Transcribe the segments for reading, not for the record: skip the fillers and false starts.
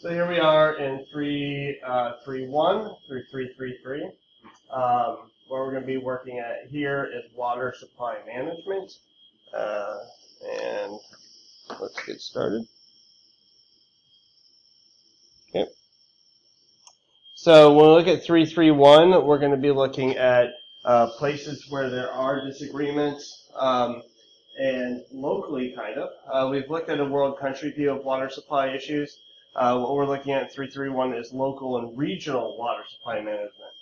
So here we are in 3.1 through 3.3.3. What we're going to be working at here is water supply management. And let's get started. Okay. So when we look at 3.3.1, we're going to be looking at places where there are disagreements, and locally kind of. We've looked at a world country view of water supply issues. What we're looking at in 3.3.1 is local and regional water supply management.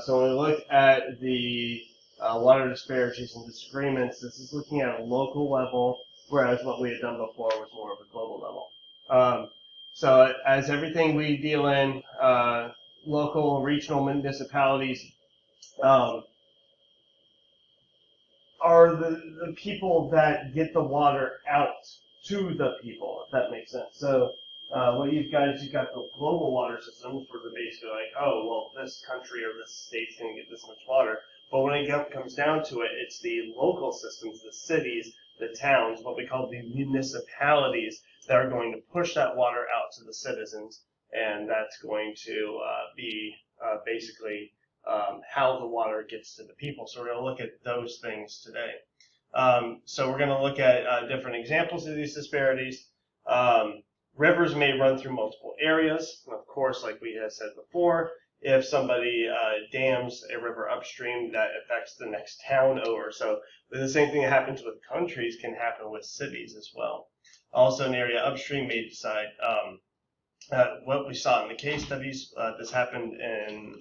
So when we look at the water disparities and disagreements, this is looking at a local level, whereas what we had done before was more of a global level. So as everything we deal in, local and regional municipalities are the people that get the water out to the people, if that makes sense. So what you've got is you've got the global water systems where they're basically like, oh, well, this country or this state's going to get this much water. But when it comes down to it, it's the local systems, the cities, the towns, what we call the municipalities, that are going to push that water out to the citizens. And that's going to be basically how the water gets to the people. So we're going to look at those things today. So we're going to look at different examples of these disparities. Rivers may run through multiple areas. And of course, like we had said before, if somebody dams a river upstream, that affects the next town over. So the same thing that happens with countries can happen with cities as well. Also, an area upstream may decide what we saw in the case studies. This happened in...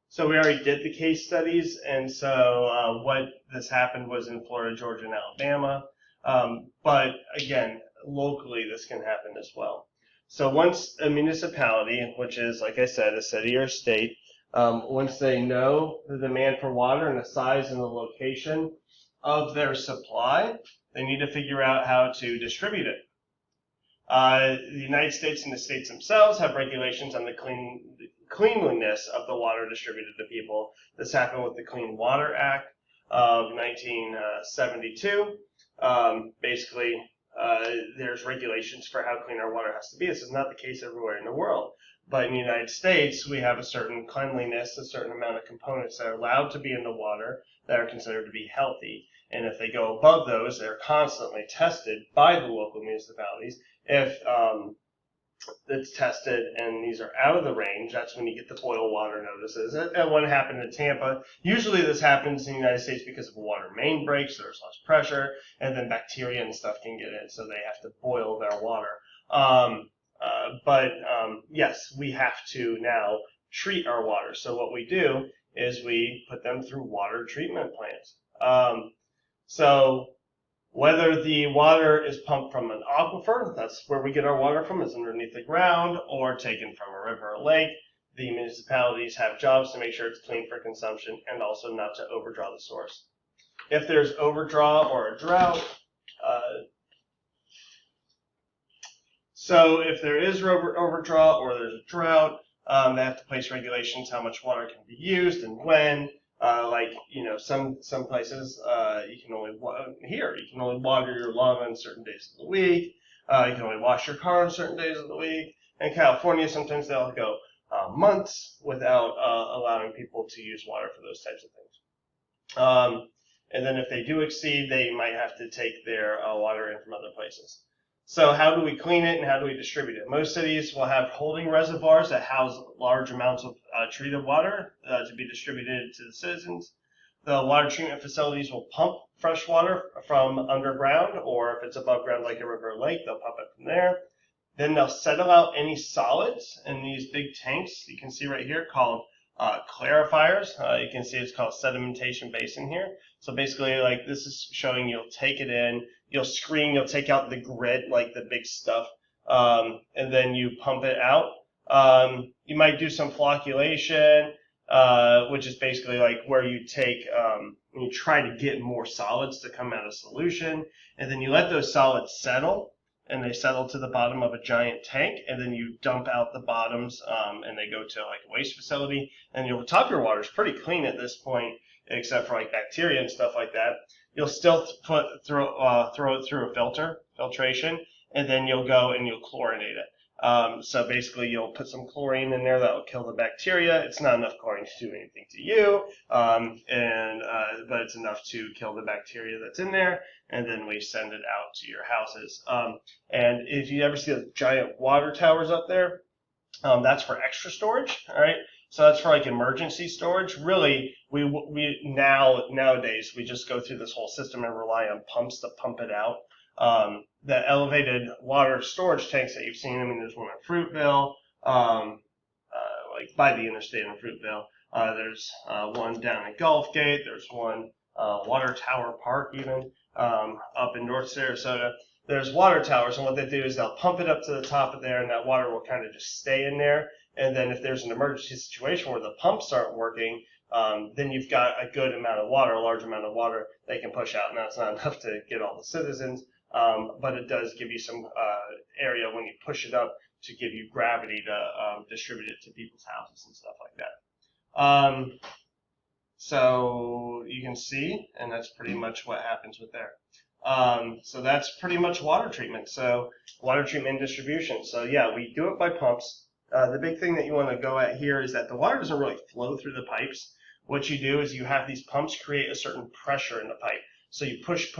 So we already did the case studies, and so what this happened was in Florida, Georgia, and Alabama. But again, locally, this can happen as well. So once a municipality, which is, like I said, a city or state, once they know the demand for water and the size and the location of their supply, they need to figure out how to distribute it. The United States and the states themselves have regulations on the cleanliness of the water distributed to people. This happened with the Clean Water Act of 1972. Basically, there's regulations for how clean our water has to be. This is not the case everywhere in the world. But in the United States, we have a certain cleanliness, a certain amount of components that are allowed to be in the water that are considered to be healthy. And if they go above those, they're constantly tested by the local municipalities. If it's tested and these are out of the range, that's when you get the boil water notices. And what happened in Tampa, usually this happens in the United States because of a water main break, so there's less pressure, and then bacteria and stuff can get in, so they have to boil their water. Yes, we have to now treat our water. So what we do is we put them through water treatment plants. So whether the water is pumped from an aquifer, that's where we get our water from, is underneath the ground, or taken from a river or lake, the municipalities have jobs to make sure it's clean for consumption and also not to overdraw the source. If there's overdraw or a drought, so if there is overdraw or there's a drought, they have to place regulations how much water can be used and when. Some places you can only water your lawn on certain days of the week. You can only wash your car on certain days of the week. In California, sometimes they'll go months without allowing people to use water for those types of things. And then if they do exceed, they might have to take their water in from other places. So how do we clean it and how do we distribute it? Most cities will have holding reservoirs that house large amounts of treated water to be distributed to the citizens. The water treatment facilities will pump fresh water from underground, or if it's above ground like a river or lake, they'll pump it from there. Then they'll settle out any solids in these big tanks you can see right here called clarifiers. You can see it's called sedimentation basin here. So basically, like this is showing you'll take it in, you'll screen, you'll take out the grit, like the big stuff, and then you pump it out. You might do some flocculation, which is basically like where you take, you try to get more solids to come out of solution, and then you let those solids settle, and they settle to the bottom of a giant tank, and then you dump out the bottoms, and they go to like a waste facility, and your top of your water is pretty clean at this point, except for like bacteria and stuff like that. You'll still throw it through a filtration, and then you'll go and you'll chlorinate it. So basically, you'll put some chlorine in there that will kill the bacteria. It's not enough chlorine to do anything to you, but it's enough to kill the bacteria that's in there. And then we send it out to your houses. And if you ever see those giant water towers up there, that's for extra storage. All right. So that's for like emergency storage. Really, nowadays we just go through this whole system and rely on pumps to pump it out. The elevated water storage tanks that you've seen. I mean, there's one in Fruitville, like by the interstate in Fruitville. There's one down in Gulfgate. There's one Water Tower Park even up in North Sarasota. There's water towers, and what they do is they'll pump it up to the top of there, and that water will kind of just stay in there. And then if there's an emergency situation where the pumps aren't working, then you've got a good amount of water, a large amount of water they can push out. Now, it's not enough to get all the citizens, but it does give you some area when you push it up to give you gravity to distribute it to people's houses and stuff like that. So you can see, and that's pretty much what happens with there. So that's pretty much water treatment. So water treatment and distribution. So yeah, we do it by pumps. The big thing that you want to go at here is that the water doesn't really flow through the pipes. What you do is you have these pumps create a certain pressure in the pipe. So you push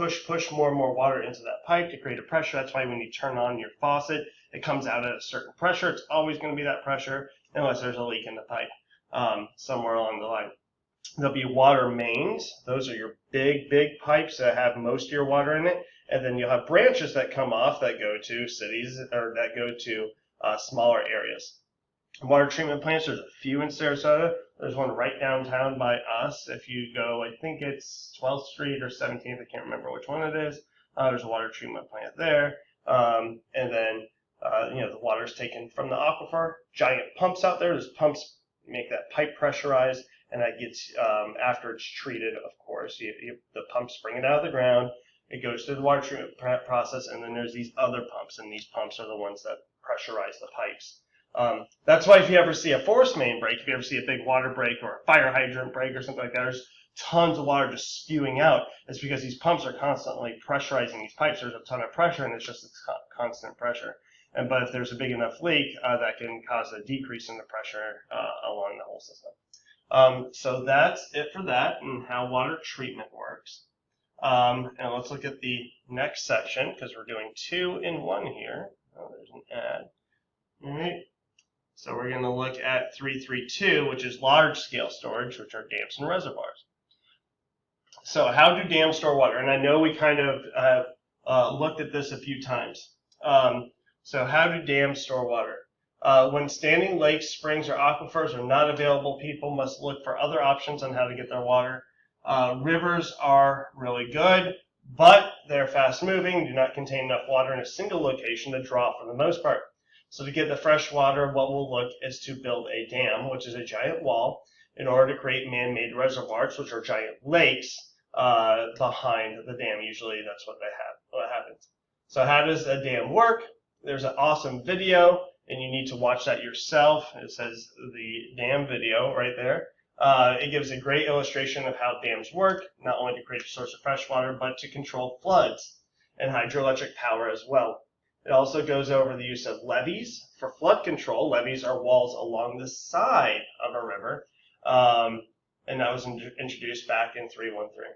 more and more water into that pipe to create a pressure. That's why when you turn on your faucet, it comes out at a certain pressure. It's always going to be that pressure unless there's a leak in the pipe somewhere along the line. There'll be water mains. Those are your big pipes that have most of your water in it. And then you'll have branches that come off that go to cities or that go to smaller areas. Water treatment plants, there's a few in Sarasota. There's one right downtown by us. If you go, I think it's 12th Street or 17th, I can't remember which one it is. There's a water treatment plant there. And then, the water's taken from the aquifer. Giant pumps out there. Those pumps make that pipe pressurized, and that gets, after it's treated, of course, the pumps bring it out of the ground. It goes through the water treatment process, and then there's these other pumps, and these pumps are the ones that pressurize the pipes. That's why if you ever see a force main break, if you ever see a big water break or a fire hydrant break or something like that, there's tons of water just spewing out. It's because these pumps are constantly pressurizing these pipes. There's a ton of pressure, and it's just this constant pressure. But if there's a big enough leak, that can cause a decrease in the pressure along the whole system. So that's it for that and how water treatment works. And let's look at the next section because we're doing 2 in 1 here. Oh, there's an ad. All right. So we're going to look at 332, which is large-scale storage, which are dams and reservoirs. So how do dams store water? And I know we kind of looked at this a few times. So how do dams store water? When standing lakes, springs, or aquifers are not available, people must look for other options on how to get their water. Rivers are really good, but they're fast-moving, do not contain enough water in a single location to draw for the most part. So to get the fresh water, what we'll look is to build a dam, which is a giant wall, in order to create man-made reservoirs, which are giant lakes behind the dam. Usually that's what happens. So how does a dam work? There's an awesome video, and you need to watch that yourself. It says the dam video right there. It gives a great illustration of how dams work, not only to create a source of fresh water, but to control floods and hydroelectric power as well. It also goes over the use of levees for flood control. Levees are walls along the side of a river, and that was introduced back in 313.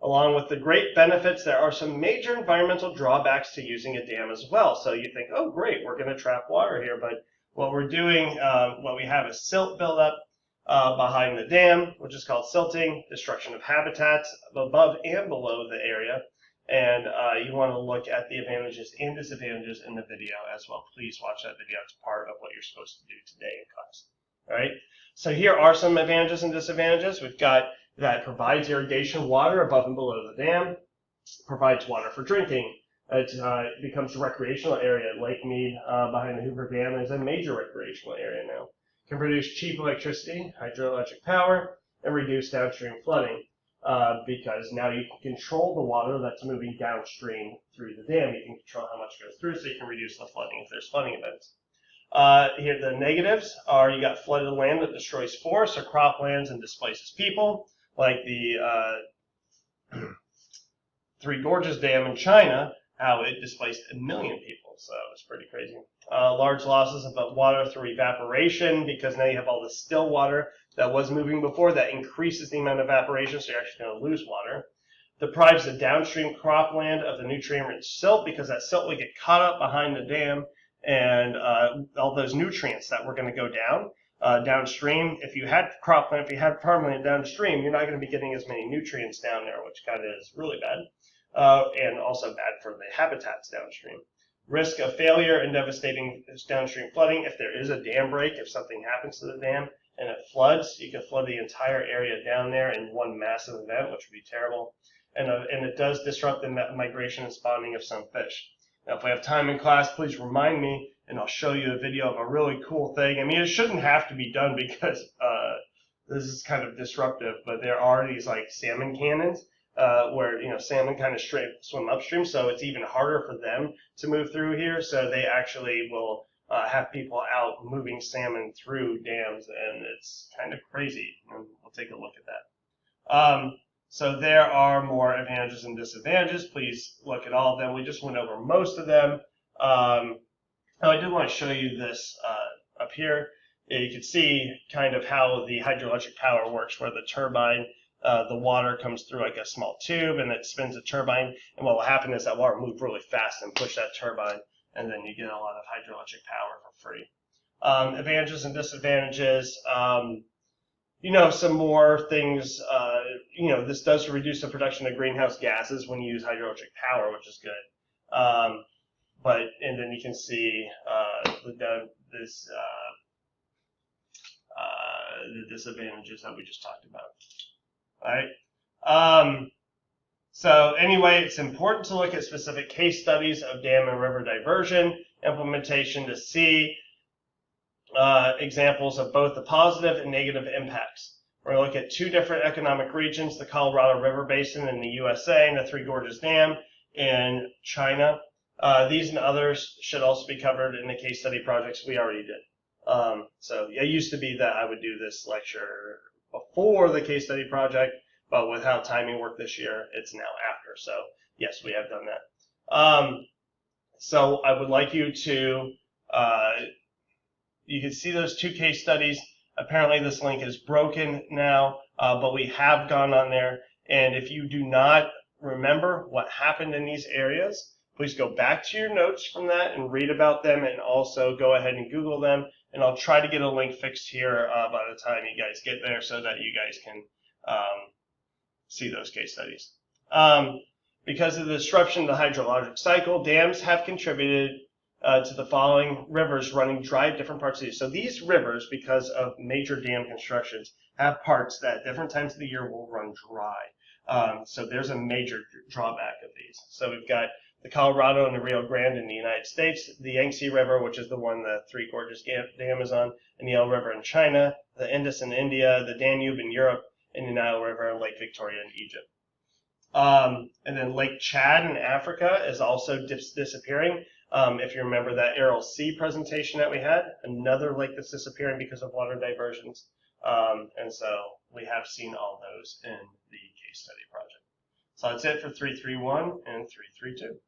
Along with the great benefits, there are some major environmental drawbacks to using a dam as well. So you think, oh, great, we're going to trap water here. But what we're doing, what we have is silt buildup behind the dam, which is called silting, destruction of habitats above and below the area. And you want to look at the advantages and disadvantages in the video as well. Please watch that video. It's part of what you're supposed to do today in class. All right. So here are some advantages and disadvantages. We've got that provides irrigation water above and below the dam, provides water for drinking. It becomes a recreational area. Lake Mead behind the Hoover Dam is a major recreational area now. Can produce cheap electricity, hydroelectric power, and reduce downstream flooding. Because now you can control the water that's moving downstream through the dam. You can control how much goes through, so you can reduce the flooding if there's flooding events. Here the negatives are you got flooded land that destroys forests or croplands and displaces people, like the Three Gorges Dam in China, how it displaced 1 million people. So it's pretty crazy. Large losses of water through evaporation, because now you have all the still water that was moving before. That increases the amount of evaporation, so you're actually going to lose water. Deprives the downstream cropland of the nutrient-rich silt, because that silt would get caught up behind the dam, and all those nutrients that were going to go downstream. If you had cropland, if you had farmland downstream, you're not going to be getting as many nutrients down there, which kind of is really bad, and also bad for the habitats downstream. Risk of failure and devastating downstream flooding. If there is a dam break, if something happens to the dam and it floods, you can flood the entire area down there in one massive event, which would be terrible. And it does disrupt the migration and spawning of some fish. Now, if we have time in class, please remind me, and I'll show you a video of a really cool thing. I mean, it shouldn't have to be done because this is kind of disruptive, but there are these like salmon cannons where salmon kind of swim upstream, so it's even harder for them to move through here. So they actually will have people out moving salmon through dams, and it's kind of crazy. And we'll take a look at that. So there are more advantages and disadvantages. Please look at all of them. We just went over most of them. I did want to show you this up here. You can see kind of how the hydroelectric power works, where the turbine, the water comes through like a small tube, and it spins a turbine. And what will happen is that water will move really fast and push that turbine, and then you get a lot of hydroelectric power for free. Advantages and disadvantages. Some more things. This does reduce the production of greenhouse gases when you use hydroelectric power, which is good. And then you can see the disadvantages that we just talked about. All right. So anyway, it's important to look at specific case studies of dam and river diversion implementation to see examples of both the positive and negative impacts. We're going to look at two different economic regions, the Colorado River Basin in the USA and the Three Gorges Dam in China. These and others should also be covered in the case study projects we already did. So it used to be that I would do this lecture before the case study project, but with how timing worked this year, it's now after. So yes, we have done that. So I would like you to, you can see those two case studies. Apparently this link is broken now, but we have gone on there. And if you do not remember what happened in these areas, please go back to your notes from that and read about them, and also go ahead and Google them. And I'll try to get a link fixed here by the time you guys get there so that you guys can see those case studies. Because of the disruption of the hydrologic cycle, dams have contributed to the following rivers running dry at different parts of the year. So these rivers, because of major dam constructions, have parts that at different times of the year will run dry. So there's a major drawback of these. So we've got the Colorado and the Rio Grande in the United States, the Yangtze River, which is the one the Three Gorges Dam is on, and the Yellow River in China, the Indus in India, the Danube in Europe, and the Nile River and Lake Victoria in Egypt. And then Lake Chad in Africa is also disappearing. If you remember that Aral Sea presentation that we had, another lake that's disappearing because of water diversions. And so we have seen all those in the case study project. So that's it for 331 and 332.